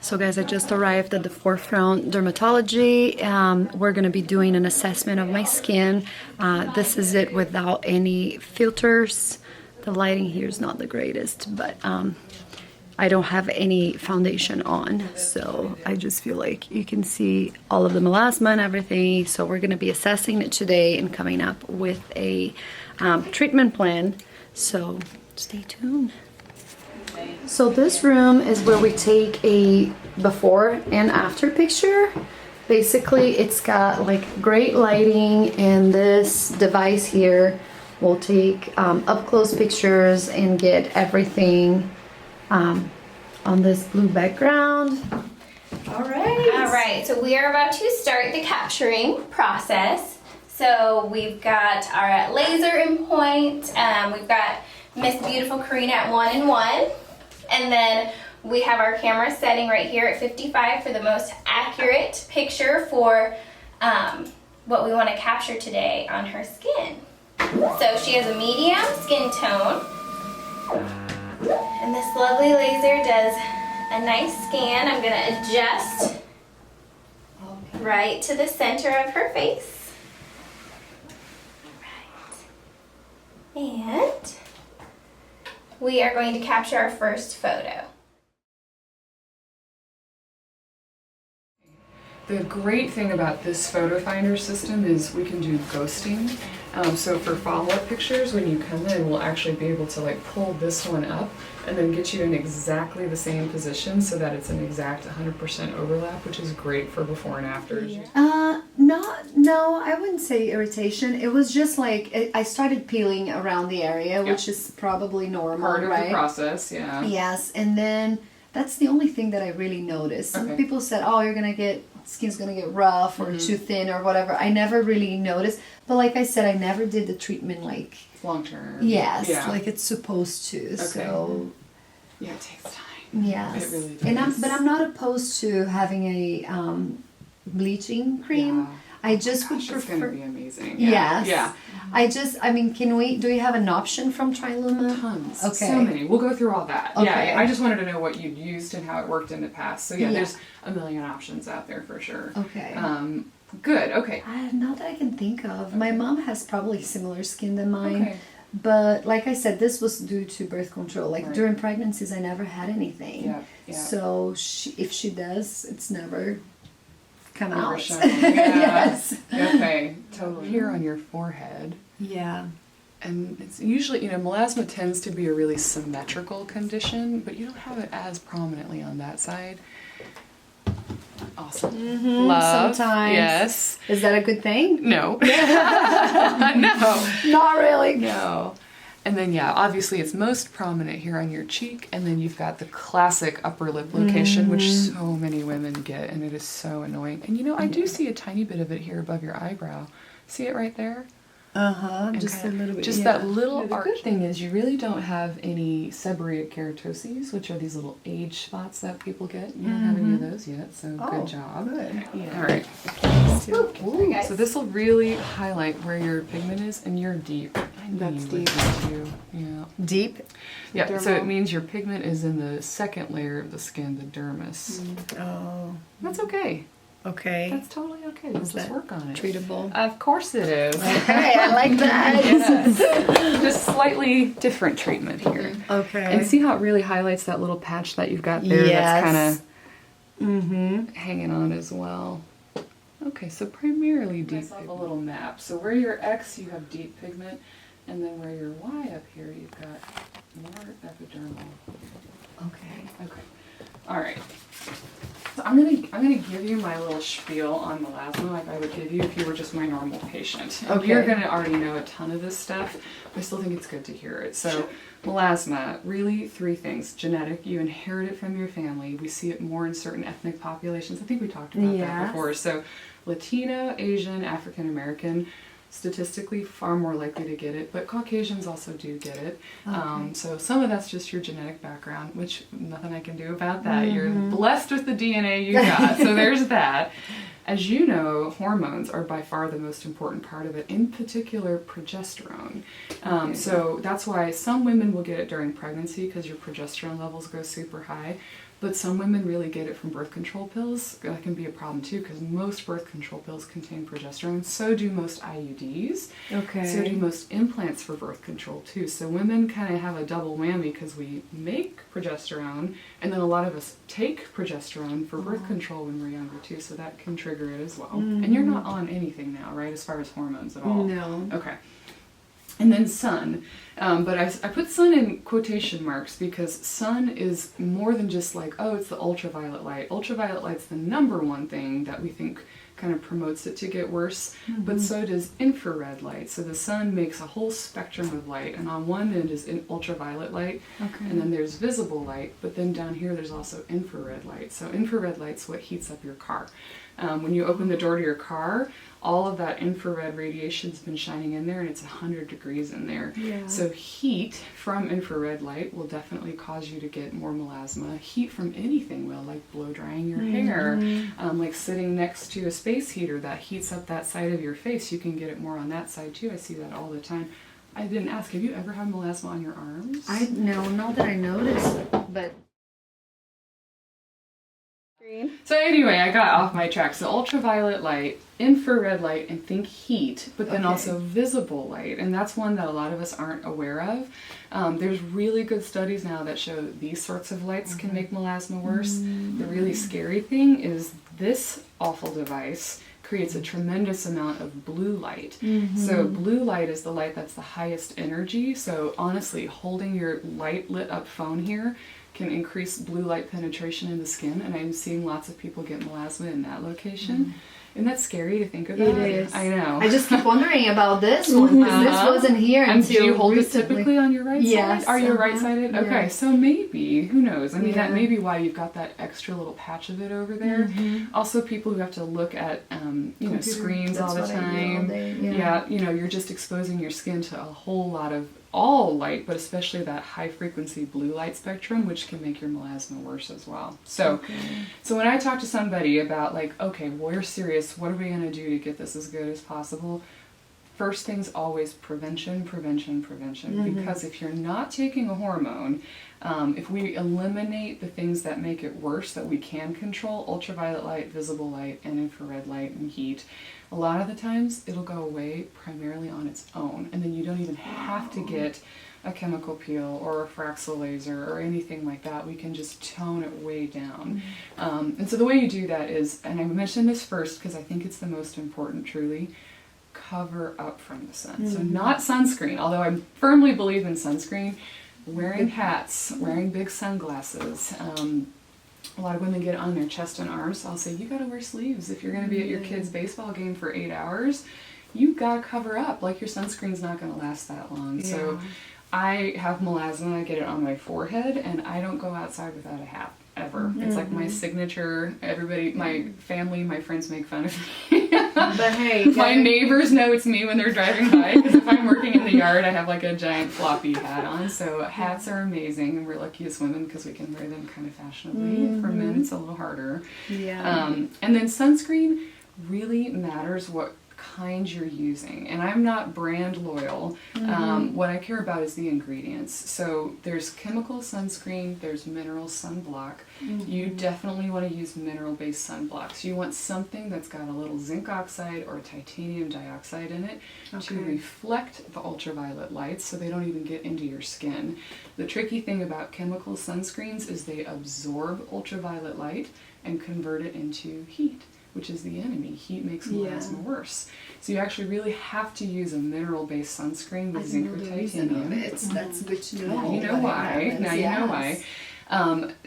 So guys, I just arrived at the Forefront Dermatology. We're going to be doing an assessment of my skin. This is it without any filters. The lighting here is not the greatest, but I don't have any foundation on. So I just feel like you can see all of the melasma and everything. So we're going to be assessing it today and coming up with a treatment plan. So stay tuned. So this room is where we take a before and after picture. Basically, it's got like great lighting, and this device here will take up close pictures and get everything on this blue background. All right, so we are about to start the capturing process. So we've got our laser in point, we've got Miss Beautiful Karina at 1 and 1. And then we have our camera setting right here at 55 for the most accurate picture for what we want to capture today on her skin. So she has a medium skin tone. And this lovely laser does a nice scan. I'm going to adjust right to the center of her face. All right. And we are going to capture our first photo. The great thing about this photo finder system is we can do ghosting. So for follow-up pictures, when you come in, we'll actually be able to like pull this one up and then get you in exactly the same position so that it's an exact 100% overlap, which is great for before and afters. Yeah. No, I wouldn't say irritation. It was just like I started peeling around the area, which is probably normal, Part of right? the process, yeah. Yes, and then that's the only thing that I really noticed. Some people said, "Oh, skin's gonna get rough or too thin or whatever." I never really noticed, but like I said, I never did the treatment like long term. Yes, like it's supposed to. So yeah, it takes time. Yes, it really does. But I'm not opposed to having a bleaching cream. Yeah. I just would prefer. It's gonna be amazing. Yes. Yeah. I mean, do we have an option from Triluma? Tons. Okay. So many. We'll go through all that. Okay. Yeah, I just wanted to know what you'd used and how it worked in the past. So yeah, there's a million options out there for sure. Okay. Good. Okay. Not that I can think of. Okay. My mom has probably similar skin than mine. Okay. But like I said, this was due to birth control. Like during pregnancies, I never had anything. Yeah. So if she does, it's never come out. Yeah. Yes. Okay. Totally. Here on your forehead. Yeah. And it's usually, melasma tends to be a really symmetrical condition, but you don't have it as prominently on that side. Awesome. Mm-hmm. Love. Sometimes. Yes. Is that a good thing? No. No. Not really. No. And then, obviously it's most prominent here on your cheek, and then you've got the classic upper lip location, which so many women get, and it is so annoying. And I do see a tiny bit of it here above your eyebrow. See it right there? Just a little bit. Just that little arch. The good thing is you really don't have any seborrheic keratoses, which are these little age spots that people get. You don't have any of those yet, so good job. Good. Yeah. All right. So this will really highlight where your pigment is, and you're deep. That's deep. Yeah. Deep? Yeah, Dermal. so it means your pigment is in the second layer of the skin, the dermis. Oh. That's okay. Okay. That's totally okay. Let's just work on it. Treatable? Of course it is. Okay, I like that. Yes. Just slightly different treatment here. Okay. And see how it really highlights that little patch that you've got there that's kind of hanging on as well. Okay, so primarily deep. A little map. So where you're X, you have deep pigment, and then where you're Y up here, you've got more epidermal. Okay. All right. So I'm gonna give you my little spiel on melasma like I would give you if you were just my normal patient. And you're gonna already know a ton of this stuff, but I still think it's good to hear it. So melasma, really 3 things. Genetic, you inherit it from your family. We see it more in certain ethnic populations. I think we talked about that before. So Latino, Asian, African American, statistically far more likely to get it, but Caucasians also do get it. So some of that's just your genetic background, which nothing I can do about that. You're blessed with the DNA you got, so there's that. As you know, hormones are by far the most important part of it, in particular progesterone. So that's why some women will get it during pregnancy because your progesterone levels go super high. But some women really get it from birth control pills. That can be a problem too, because most birth control pills contain progesterone. So do most IUDs. Okay. So do most implants for birth control too. So women kind of have a double whammy because we make progesterone, and then a lot of us take progesterone for birth control when we're younger too. So that can trigger it as well. And you're not on anything now, right, as far as hormones at all? No. Okay. And then sun. But I put sun in quotation marks because sun is more than just like, oh, it's the ultraviolet light. Ultraviolet light's the number one thing that we think kind of promotes it to get worse, but so does infrared light. So the sun makes a whole spectrum of light, and on one end is ultraviolet light, and then there's visible light, but then down here there's also infrared light. So infrared light's what heats up your car. When you open the door to your car, all of that infrared radiation's been shining in there, and it's 100 degrees in there. Yeah. So heat from infrared light will definitely cause you to get more melasma. Heat from anything will, like blow drying your hair, like sitting next to a space heater that heats up that side of your face. You can get it more on that side too. I see that all the time. I didn't ask, have you ever had melasma on your arms? No, not that I noticed, but. So anyway, I got off my track. So ultraviolet light, infrared light, and think heat, but then also visible light. And that's one that a lot of us aren't aware of. There's really good studies now that show that these sorts of lights can make melasma worse. The really scary thing is this awful device creates a tremendous amount of blue light. So blue light is the light that's the highest energy. So honestly, holding your light lit up phone here can increase blue light penetration in the skin, and I'm seeing lots of people get melasma in that location. Isn't that scary to think about? It is. I know. I just keep wondering about this one, because this wasn't here And until do you hold recently. it typically on your right Yes, side? Are you right-sided? Okay, yes. so maybe, who knows? I mean, that Yeah. may be why you've got that extra little patch of it over there. Also, people who have to look at, you know, screens all the That's what I do all time. day, Yeah, you know, you're just exposing your skin to a whole lot of all light, but especially that high-frequency blue light spectrum, which can make your melasma worse as well. So, so when I talk to somebody about like, okay, we're serious, what are we going to do to get this as good as possible? First thing's always prevention, prevention, prevention. Because if you're not taking a hormone, if we eliminate the things that make it worse that we can control, ultraviolet light, visible light, and infrared light and heat, a lot of the times it'll go away primarily on its own. And then you don't even have to get a chemical peel or a Fraxel laser or anything like that. We can just tone it way down. And so the way you do that is, and I mentioned this first because I think it's the most important truly, cover up from the sun. So not sunscreen, although I firmly believe in sunscreen, wearing hats, wearing big sunglasses. A lot of women get it on their chest and arms. I'll say, you gotta wear sleeves. If you're gonna be at your kid's baseball game for 8 hours, you gotta cover up. Like your sunscreen's not gonna last that long. Yeah. So I have melasma, I get it on my forehead, and I don't go outside without a hat. Ever. It's like my signature. Everybody, my family, my friends make fun of me. But hey, My neighbors know it's me when they're driving by, because if I'm working in the yard, I have like a giant floppy hat on. So hats are amazing, and we're lucky as women because we can wear them kind of fashionably. For men, it's a little harder. And then sunscreen really matters what kind you're using, and I'm not brand loyal. What I care about is the ingredients. So there's chemical sunscreen, there's mineral sunblock. You definitely want to use mineral-based sunblocks. You want something that's got a little zinc oxide or titanium dioxide in it to reflect the ultraviolet lights so they don't even get into your skin. The tricky thing about chemical sunscreens is they absorb ultraviolet light and convert it into heat, which is the enemy. Heat makes melasma worse. So you actually really have to use a mineral-based sunscreen with zinc or titanium. That's good to know. Now you know why. Now you know why.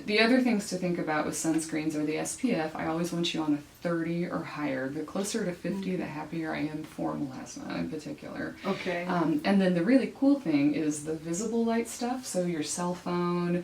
The other things to think about with sunscreens are the SPF. I always want you on a 30 or higher. The closer to 50, the happier I am for melasma in particular. And then the really cool thing is the visible light stuff. So your cell phone,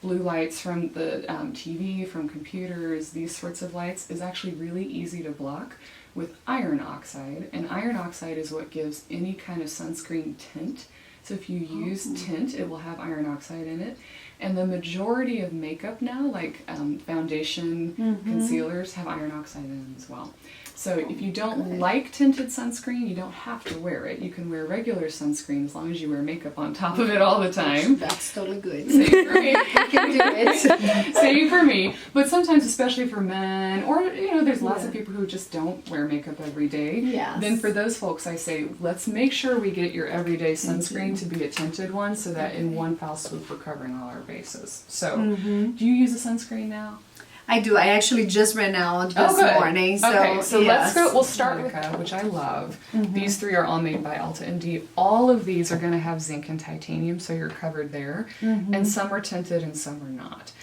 blue lights from the TV, from computers, these sorts of lights is actually really easy to block with iron oxide. And iron oxide is what gives any kind of sunscreen tint. So if you use tint, it will have iron oxide in it. And the majority of makeup now, like foundation, concealers, have iron oxide in them as well. So if you don't like tinted sunscreen, you don't have to wear it. You can wear regular sunscreen as long as you wear makeup on top of it all the time. That's totally good. Same for me. You can do it. Same for me. But sometimes, especially for men, or there's lots of people who just don't wear makeup every day. Yes. Then for those folks, I say, let's make sure we get your everyday sunscreen to be a tinted one, so that in one foul swoop we're covering all our bases. So, do you use a sunscreen now? I do. I actually just ran out this morning. So, okay, so let's yes. go. We'll start with which I love. These three are all made by Ulta and D. All of these are going to have zinc and titanium, so you're covered there. And some are tinted and some are not.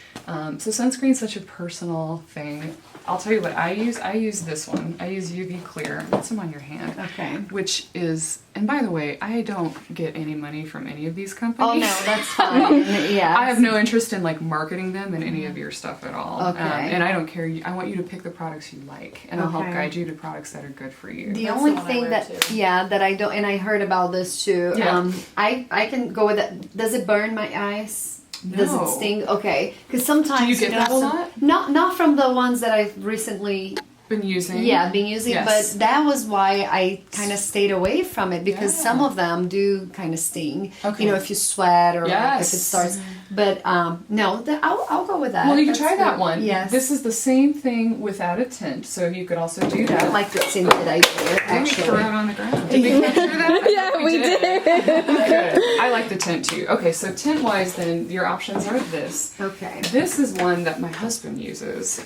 So sunscreen is such a personal thing. I'll tell you what I use. I use this one. I use UV Clear. Put some on your hand. Okay. Which is, and by the way, I don't get any money from any of these companies. Oh no, that's fine. Yeah. I have no interest in like marketing them in any of your stuff at all. Okay. And I don't care. I want you to pick the products you like, and I'll help guide you to products that are good for you. The only thing that that I don't, and I heard about this too. Yeah. I can go with that. Does it burn my eyes? No. Does it sting? Okay, because sometimes Do you get that a lot? Not from the ones that I've recently Been using. been using, Yes. but that was why I kind of stayed away from it, because some of them do kind of sting. Okay. If you sweat or like if it Yes. starts. But no, I'll go with that. Well, you can That's try that good. one. Yes. This is the same thing without a tint, so you could also do that. I like the tinted idea, Maybe throw it actually. on the ground. Did we capture that? Yeah, we did. Good. I like the tint too. Okay, so tint-wise, then your options are this. Okay. This is one that my husband uses.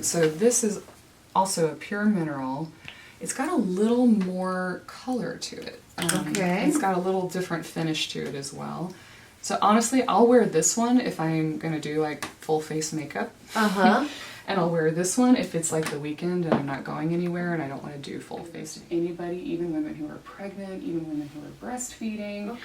So this is also a pure mineral. It's got a little more color to it. Okay. It's got a little different finish to it as well. So honestly, I'll wear this one if I'm gonna do like full face makeup. And I'll wear this one if it's like the weekend and I'm not going anywhere and I don't want to do full face to anybody, even women who are pregnant, even women who are breastfeeding.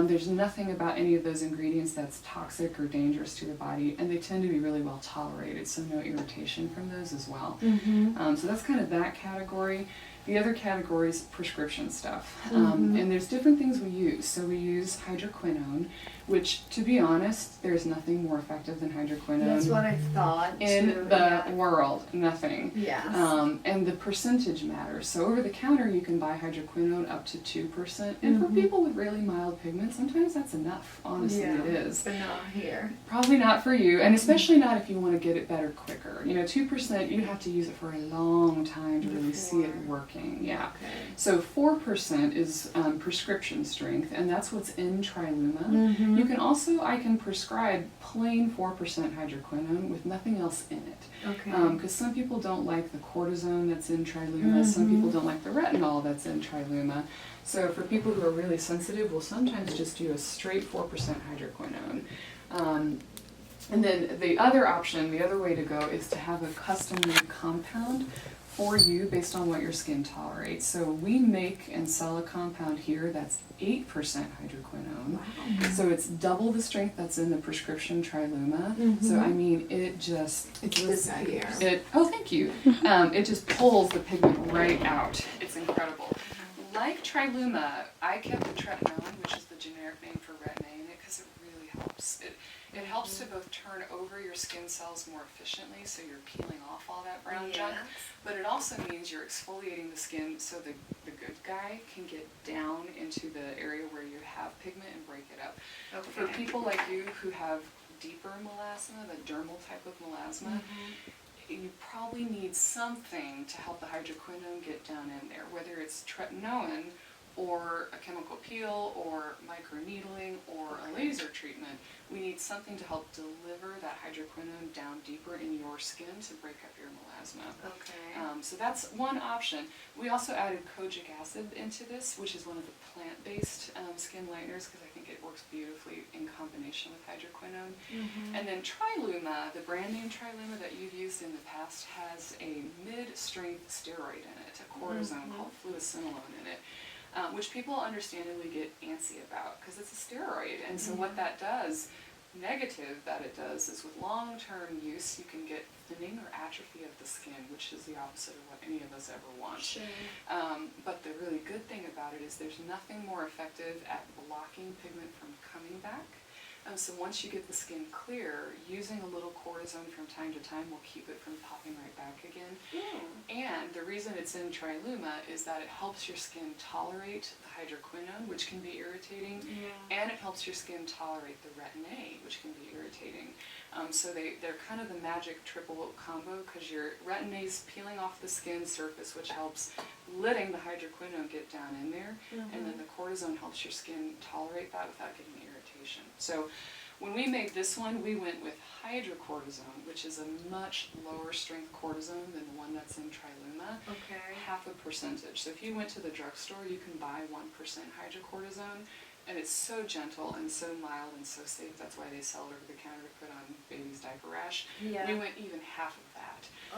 There's nothing about any of those ingredients that's toxic or dangerous to the body, and they tend to be really well tolerated, so no irritation from those as well. So that's kind of that category. The other category is prescription stuff. And there's different things we use. So we use hydroquinone, which, to be honest, there's nothing more effective than hydroquinone. That's what I thought. In the world, nothing. Yes. And the percentage matters. So over the counter, you can buy hydroquinone up to 2%. And for people with really mild pigment, sometimes that's enough. Honestly, it is. But not here. Probably not for you, and especially not if you want to get it better quicker. 2%, you have to use it for a long time to really see it working. Yeah. Okay. So 4% is prescription strength, and that's what's in Triluma. You can also, I can prescribe plain 4% hydroquinone with nothing else in it. Okay. Because some people don't like the cortisone that's in Triluma, some people don't like the retinol that's in Triluma. So for people who are really sensitive, we'll sometimes just do a straight 4% hydroquinone. And then the other option, the other way to go, is to have a custom-made compound for you based on what your skin tolerates. So we make and sell a compound here that's 8% hydroquinone. Wow. So it's double the strength that's in the prescription Triluma. So I mean, it's this guy here. Oh, thank you. It just pulls the pigment right out. It's incredible. Like Triluma, I kept the tretinoin, which is the generic name for retin-A, in it because it really helps. It helps to both turn over your skin cells more efficiently, so you're peeling off all that brown junk, but it also means you're exfoliating the skin so the good guy can get down into the area where you have pigment and break it up. Okay. For people like you who have deeper melasma, the dermal type of melasma, you probably need something to help the hydroquinone get down in there, whether it's tretinoin or a chemical peel or microneedling or a laser treatment. We need something to help deliver that hydroquinone down deeper in your skin to break up your melasma. Okay. So that's one option. We also added Kojic Acid into this, which is one of the plant-based skin lighteners, because I think it works beautifully in combination with hydroquinone. And then Triluma, the brand name Triluma that you've used in the past, has a mid-strength steroid in it, a cortisone called fluocinolone in it. Which people understandably get antsy about because it's a steroid. And so what that does, negative that it does, is with long-term use you can get thinning or atrophy of the skin, which is the opposite of what any of us ever want. Sure. But the really good thing about it is there's nothing more effective at blocking pigment from coming back So once you get the skin clear, using a little cortisone from time to time will keep it from popping right back again. And the reason it's in Triluma is that it helps your skin tolerate the hydroquinone, which can be irritating, and it helps your skin tolerate the retin A, which can be irritating. So they're kind of the magic triple combo, because your retin A is peeling off the skin surface, which helps letting the hydroquinone get down in there, and then the cortisone helps your skin tolerate that without getting irritation. So when we made this one, we went with hydrocortisone, which is a much lower strength cortisone than the one that's in Triluma. Half a percentage. So if you went to the drugstore, you can buy 1% hydrocortisone, and it's so gentle and so mild and so safe. That's why they sell it over the counter to put on baby's diaper rash. We went even half of that.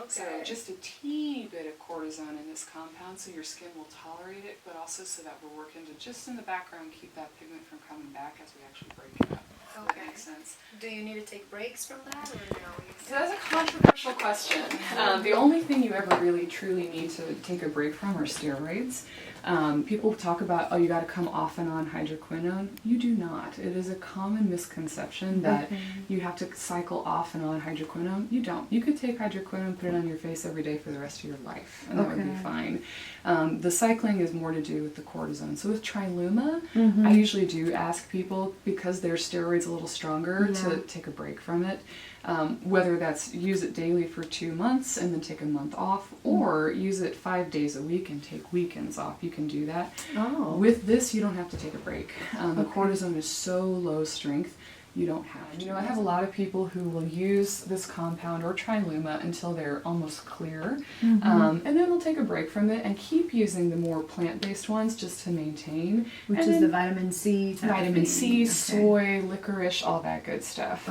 So just a teeny bit of cortisone in this compound, so your skin will tolerate it, but also so that we're working to just in the background keep that pigment from coming back as we actually break it up. That makes sense. Do you need to take breaks from that, or no? So that's a controversial question. The only thing you ever really truly need to take a break from are steroids. People talk about, oh, you got to come off and on hydroquinone. You do not. It is a common misconception that you have to cycle off and on hydroquinone. You don't. You could take hydroquinone, put it on your face every day for the rest of your life, and that would be fine. The cycling is more to do with the cortisone. So with Triluma, I usually do ask people, because their steroids a little stronger, to take a break from it. Whether that's use it daily for 2 months and then take a month off, or use it 5 days a week and take weekends off. You can do that. With this, you don't have to take a break. The cortisone is so low strength, you don't have to. You know, I have a lot of people who will use this compound or Triluma until they're almost clear, and then they'll take a break from it and keep using the more plant-based ones just to maintain. Which is the vitamin C type Vitamin C, soy, licorice, all that good stuff.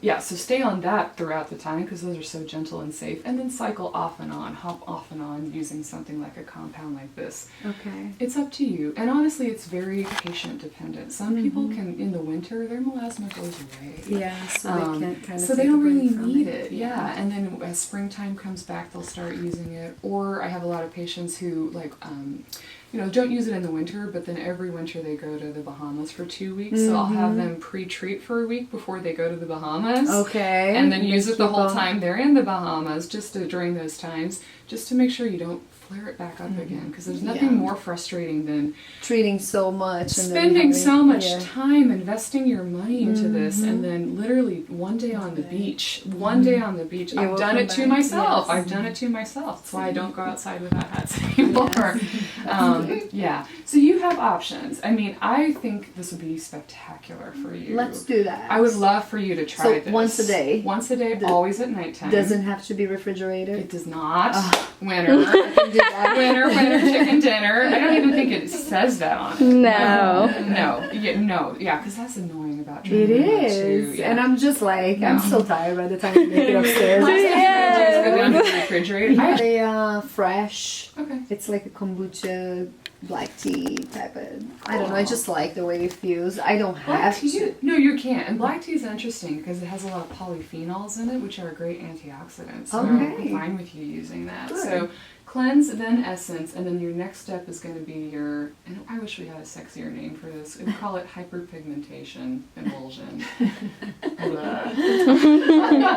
Yeah, so stay on that throughout the time, because those are so gentle and safe, and then cycle off and on, hop off and on using something like a compound like this. It's up to you, and honestly it's very patient dependent. Some people can, in the winter, their melasma goes away. So they can't kind of so they don't really need it. And then as springtime comes back, they'll start using it. Or I have a lot of patients who like you know, don't use it in the winter, but then every winter they go to the Bahamas for 2 weeks. So I'll have them pre-treat for a week before they go to the Bahamas. And then use it the whole time they're in the Bahamas, just to, during those times, just to make sure you don't flare it back up again. Because there's nothing more frustrating than treating so much, spending so much time investing your money into this, and then literally one day on the beach, I've done it to myself. I've done it to myself. That's why I don't go outside without hats anymore. So you have options. I mean, I think this would be spectacular for you. Let's do that. I would love for you to try this. Once a day? Once a day, always at nighttime. Doesn't have to be refrigerated? It does not. Winter. I can do that. Winter chicken dinner. I don't even think it says that on it. No. Yeah, because that's annoying about it is. And I'm just like, I'm so tired by the time I make it upstairs. Refrigerated. Very fresh. Okay. It's like a kombucha black tea type of, I don't know, I just like the way it feels. I don't have to. No, you can't. And black tea is interesting because it has a lot of polyphenols in it, which are great antioxidants. So I'm fine with you using that. Good. So cleanse, then essence, and then your next step is going to be your, and I wish we had a sexier name for this. We call it hyperpigmentation emulsion.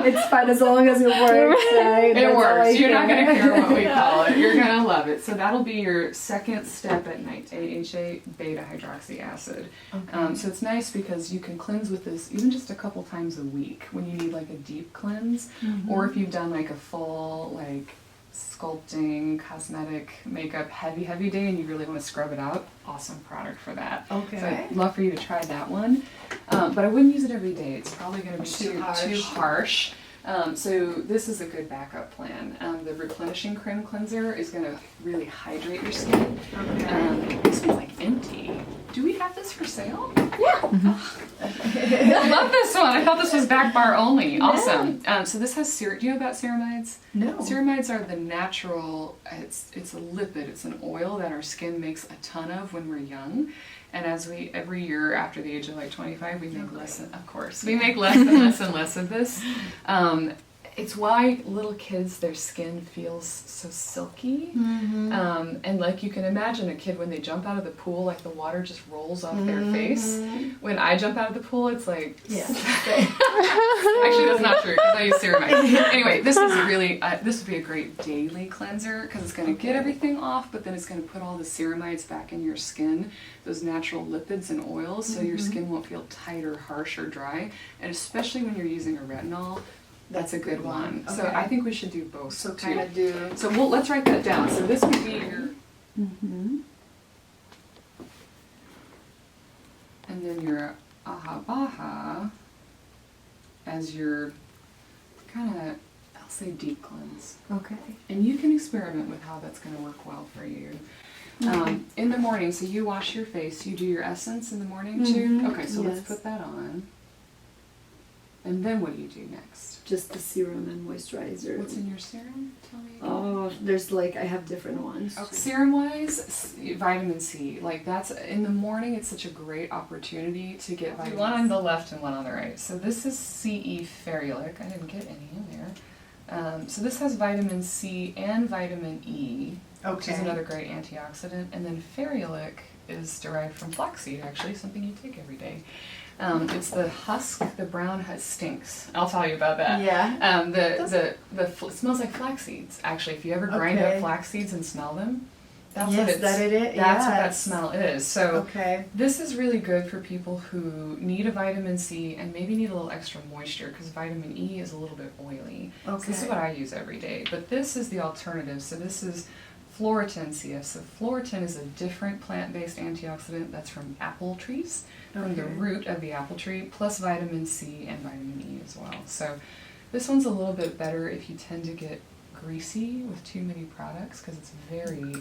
It's fine as long as it works, right? It works. You're not going to care what we call it. You're going to love it. So that'll be your second step at night, AHA beta hydroxy acid. So it's nice because you can cleanse with this even just a couple times a week when you need like a deep cleanse, or if you've done like a full like sculpting, cosmetic, makeup, heavy day and you really want to scrub it out, awesome product for that. So I'd love for you to try that one. But I wouldn't use it every day. It's probably going to be too harsh. So this is a good backup plan. The replenishing cream cleanser is going to really hydrate your skin. This one's like empty. Do we have this for sale? Yeah. I love this one. I thought this was back bar only. Awesome. So this has do you know about ceramides? No. Ceramides are the natural, it's a lipid, it's an oil that our skin makes a ton of when we're young. And as every year after the age of like 25, we make less, of course, we make less and less and less of this. it's why little kids, their skin feels so silky. And like you can imagine a kid when they jump out of the pool, like the water just rolls off their face. When I jump out of the pool, it's like, actually that's not true because I use ceramide. Anyway, this is really, this would be a great daily cleanser because it's going to get everything off, but then it's going to put all the ceramides back in your skin, those natural lipids and oils, so your skin won't feel tight or harsh or dry. And especially when you're using a retinol, that's a good one. Okay. So I think we should do both. So kind of do. So let's write that down. So this would be your. And then your Ahabaha as your kind of, I'll say deep cleanse. Okay. And you can experiment with how that's going to work well for you. In the morning, so you wash your face, you do your essence in the morning too? Okay, so let's put that on. And then what do you do next? Just the serum and moisturizer. What's in your serum? Tell me. Oh, there's like, I have different ones. Okay. Serum-wise, vitamin C. Like that's, in the morning, it's such a great opportunity to get vitamin C. One on the left and one on the right. So this is CE ferulic. I didn't get any in there. So this has vitamin C and vitamin E, which is another great antioxidant. And then ferulic is derived from flaxseed, actually, something you take every day. It's the husk, the brown husk stinks. I'll tell you about that. Yeah. It smells like flax seeds. Actually, if you ever grind up flax seeds and smell them, that's what what that smell is. So this is really good for people who need a vitamin C and maybe need a little extra moisture because vitamin E is a little bit oily. So this is what I use every day. But this is the alternative. So this is Floritin CS. So Floritin is a different plant-based antioxidant that's from apple trees, from the root of the apple tree, plus vitamin C and vitamin E as well. So this one's a little bit better if you tend to get greasy with too many products because it's very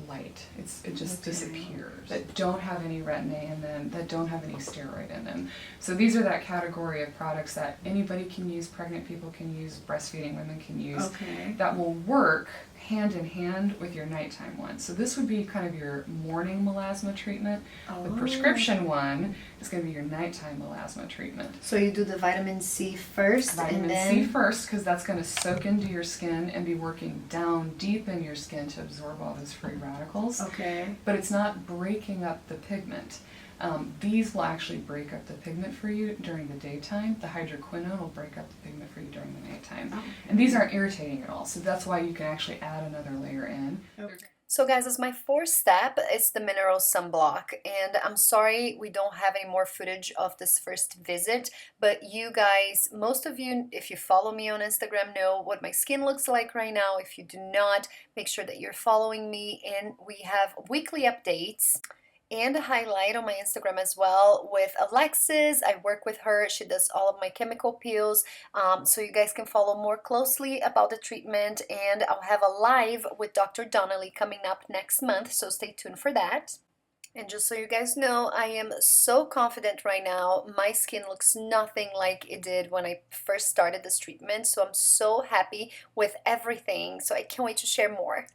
light. It just disappears. That don't have any retin-A in them, that don't have any steroid in them. So these are that category of products that anybody can use, pregnant people can use, breastfeeding women can use, that will work hand in hand with your nighttime one. So this would be kind of your morning melasma treatment. The prescription one is going to be your nighttime melasma treatment. So you do the vitamin C first, vitamin C first because that's going to soak into your skin and be working down deep in your skin to absorb all those free radicals. But it's not breaking up the pigment. These will actually break up the pigment for you during the daytime. The hydroquinone will break up the pigment for you during the nighttime. And these aren't irritating at all, so that's why you can actually add another layer in. So guys, as my fourth step, it's the mineral sunblock, and I'm sorry we don't have any more footage of this first visit, but you guys, most of you, if you follow me on Instagram, know what my skin looks like right now. If you do not, make sure that you're following me, and we have weekly updates and a highlight on my Instagram as well with Alexis. I work with her. She does all of my chemical peels, so you guys can follow more closely about the treatment, and I'll have a live with Dr. Donnelly coming up next month, so stay tuned for that. And just so you guys know, I am so confident right now. My skin looks nothing like it did when I first started this treatment, so I'm so happy with everything, so I can't wait to share more.